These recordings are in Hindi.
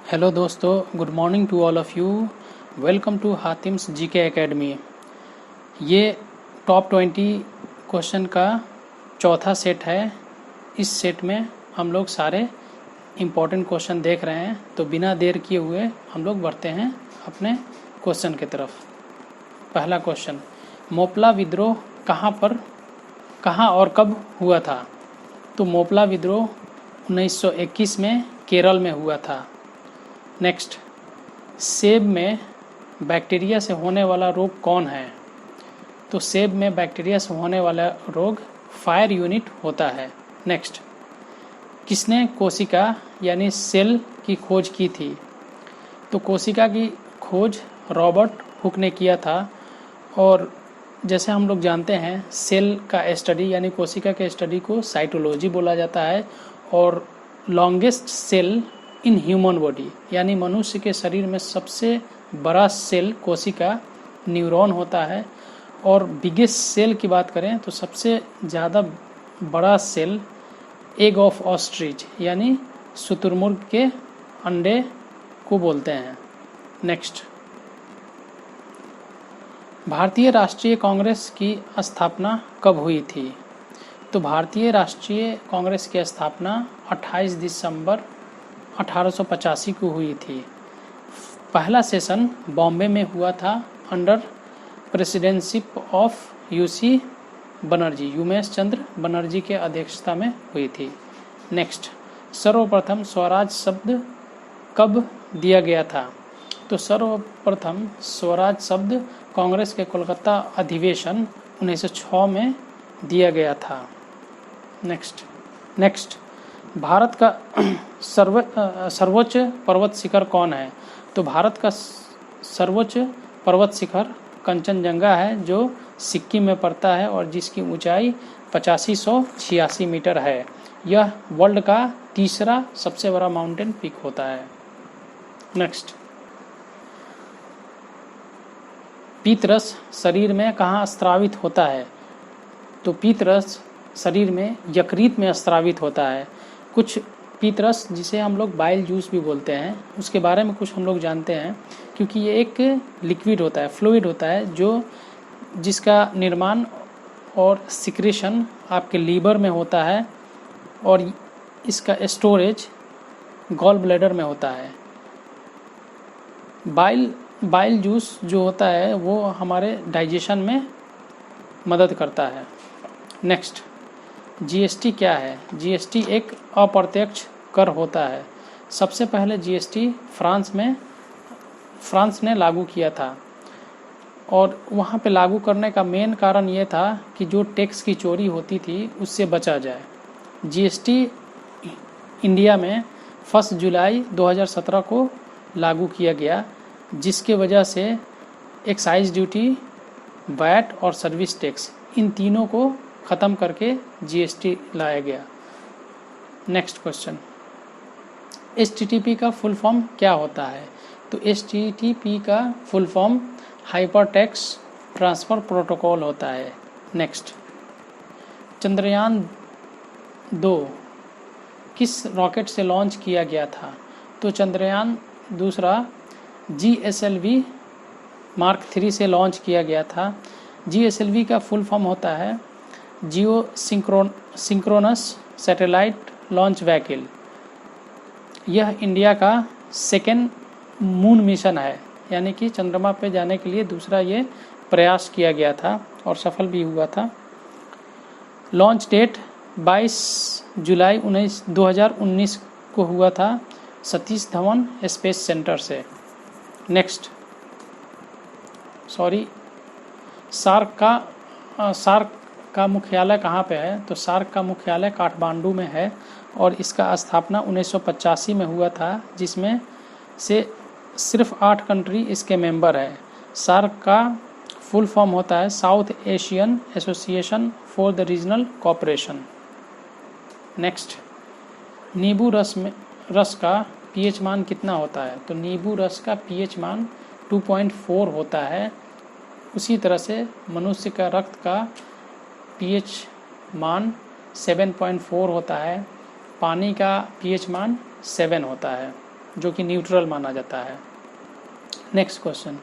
हेलो दोस्तों, good morning to all of you. Welcome to Hatim's GK academy. ये टॉप 20 क्वेश्चन का चौथा सेट है। इस सेट में हम लोग सारे इम्पॉर्टेंट क्वेश्चन देख रहे हैं, तो बिना देर किए हुए हम लोग बढ़ते हैं अपने क्वेश्चन की तरफ। पहला क्वेश्चन, मोपला विद्रोह कहाँ और कब हुआ था? तो मोपला विद्रोह 1921 में केरल में हुआ था। नेक्स्ट, सेब में बैक्टीरिया से होने वाला रोग कौन है? तो सेब में बैक्टीरिया से होने वाला रोग फायर यूनिट होता है। नेक्स्ट, किसने कोशिका यानी सेल की खोज की थी? तो कोशिका की खोज रॉबर्ट हुक ने किया था। और जैसे हम लोग जानते हैं, सेल का स्टडी यानी कोशिका के स्टडी को साइटोलॉजी बोला जाता है। और longest cell in human body यानी मनुष्य के शरीर में सबसे बड़ा सेल कोशिका न्यूरॉन होता है। और बिगेस्ट सेल की बात करें तो सबसे ज़्यादा बड़ा सेल एग ऑफ ऑस्ट्रिच यानी शुतुरमुर्ग के अंडे को बोलते हैं। नेक्स्ट, भारतीय राष्ट्रीय कांग्रेस की स्थापना कब हुई थी? तो भारतीय राष्ट्रीय कांग्रेस की स्थापना 28 दिसंबर 1885 को हुई थी। पहला सेशन बॉम्बे में हुआ था under presidentship of UC Banerjee, Umesh Chandra Banerjee के अध्यक्षता में हुई थी। नेक्स्ट, सर्वप्रथम स्वराज शब्द कब दिया गया था? तो सर्वप्रथम स्वराज शब्द कांग्रेस के कोलकाता अधिवेशन 1906 में दिया गया था। नेक्स्ट, भारत का सर्वोच्च पर्वत शिखर कौन है? तो भारत का सर्वोच्च पर्वत शिखर कंचनजंगा है, जो सिक्किम में पड़ता है और जिसकी ऊंचाई 8586 मीटर है। यह वर्ल्ड का तीसरा सबसे बड़ा माउंटेन पीक होता है। नेक्स्ट, पीतरस शरीर में कहाँ स्रावित होता है? तो पीतरस शरीर में यकृत में स्रावित होता है। कुछ पीतरस, जिसे हम लोग बाइल जूस भी बोलते हैं, उसके बारे में कुछ हम लोग जानते हैं, क्योंकि ये एक लिक्विड होता है, फ्लूइड होता है, जिसका निर्माण और सिक्रेशन आपके लीवर में होता है और इसका स्टोरेज गॉल ब्लैडर में होता है। बाइल जूस जो होता है वो हमारे डाइजेशन में मदद करता है। नेक्स्ट, जीएसटी क्या है? जीएसटी एक अप्रत्यक्ष कर होता है। सबसे पहले जीएसटी फ्रांस ने लागू किया था और वहाँ पे लागू करने का मेन कारण ये था कि जो टैक्स की चोरी होती थी उससे बचा जाए। जीएसटी इंडिया में 1 जुलाई 2017 को लागू किया गया, जिसके वजह से एक्साइज ड्यूटी, वैट और सर्विस टैक्स, इन तीनों को ख़त्म करके जीएसटी लाया गया। नेक्स्ट क्वेश्चन, एचटीटीपी का फुल फॉर्म क्या होता है? तो एचटीटीपी का full form hypertext transfer protocol होता है। नेक्स्ट, चंद्रयान 2 किस रॉकेट से लॉन्च किया गया था? तो चंद्रयान दूसरा GSLV Mark 3 से लॉन्च किया गया था। GSLV का फुल फॉर्म होता है जियो सिंक्रोनस सैटेलाइट लॉन्च व्हीकल। यह इंडिया का सेकेंड मून मिशन है, यानी कि चंद्रमा पे जाने के लिए दूसरा ये प्रयास किया गया था और सफल भी हुआ था। लॉन्च डेट 22 जुलाई 2019 को हुआ था सतीश धवन स्पेस सेंटर से। नेक्स्ट, सार्क का मुख्यालय कहाँ पे है? तो सार्क का मुख्यालय काठमांडू में है और इसका स्थापना 1985 में हुआ था, जिसमें से सिर्फ 8 कंट्री इसके मेंबर है। सार्क का फुल फॉर्म होता है south Asian association for the regional cooperation. Next, नींबू रस का पीएच मान कितना होता है? तो नींबू रस का पीएच मान 2.4 होता है। उसी तरह से मनुष्य का रक्त का पीएच मान 7.4 होता है। पानी का पीएच मान 7 होता है। जो कि न्यूट्रल माना जाता है। नेक्स्ट क्वेश्चन,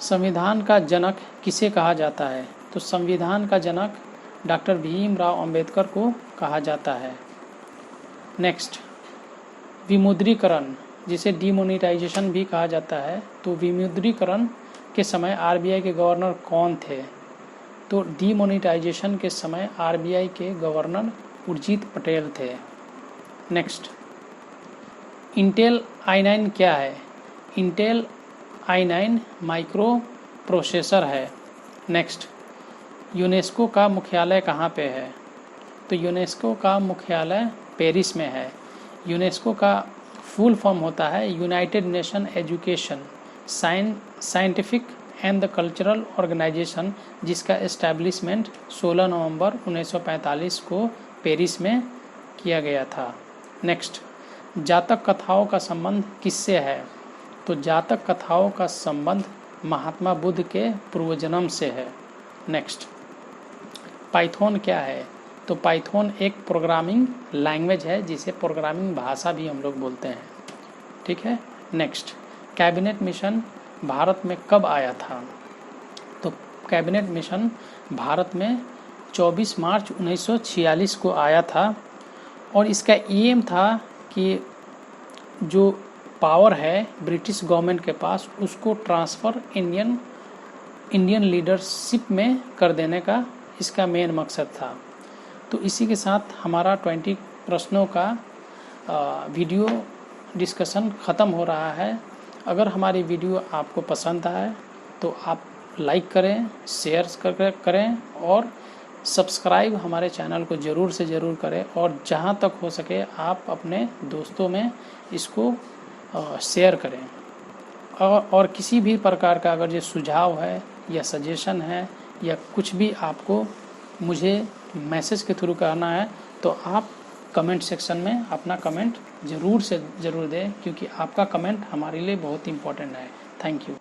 संविधान का जनक किसे कहा जाता है? तो संविधान का जनक डॉक्टर भीमराव अंबेडकर को कहा जाता है। नेक्स्ट, विमुद्रीकरण जिसे डीमोनेटाइजेशन भी कहा जाता है, तो विमुद्रीकरण के समय आरबीआई के गवर्नर कौन थे? तो डीमोनेटाइजेशन के समय आरबीआई के गवर्नर उर्जित पटेल थे। नेक्स्ट, इंटेल i9 क्या है? इंटेल i9 माइक्रो प्रोसेसर है। नेक्स्ट, यूनेस्को का मुख्यालय कहाँ पे है? तो यूनेस्को का मुख्यालय पेरिस में है। यूनेस्को का फुल फॉर्म होता है united nation education scientific and the cultural organization, जिसका एस्टैब्लिशमेंट 16 नवंबर 1945 को पेरिस में किया गया था। नेक्स्ट, जातक कथाओं का संबंध किससे है? तो जातक कथाओं का संबंध महात्मा बुद्ध के पूर्वजन्म से है। नेक्स्ट, पाइथन क्या है? तो पाइथन एक प्रोग्रामिंग लैंग्वेज है जिसे प्रोग्रामिंग भाषा भी हम लोग बोलते हैं। ठीक है। नेक्स्ट, कैबिनेट मिशन भारत में कब आया था? तो कैबिनेट मिशन भारत में 24 मार्च 1946 को आया था और इसका एम था कि जो पावर है ब्रिटिश गवर्नमेंट के पास उसको ट्रांसफ़र इंडियन लीडरशिप में कर देने का इसका मेन मकसद था। तो इसी के साथ हमारा 20 प्रश्नों का वीडियो डिस्कशन ख़त्म हो रहा है। अगर हमारी वीडियो आपको पसंद आए तो आप लाइक करें, शेयर करें और सब्सक्राइब हमारे चैनल को ज़रूर से ज़रूर करें और जहां तक हो सके आप अपने दोस्तों में इसको शेयर करें। और किसी भी प्रकार का अगर ये सुझाव है या सजेशन है या कुछ भी आपको मुझे मैसेज के थ्रू करना है तो आप कमेंट सेक्शन में अपना कमेंट ज़रूर से ज़रूर दें, क्योंकि आपका कमेंट हमारे लिए बहुत इंपॉर्टेंट है। Thank you.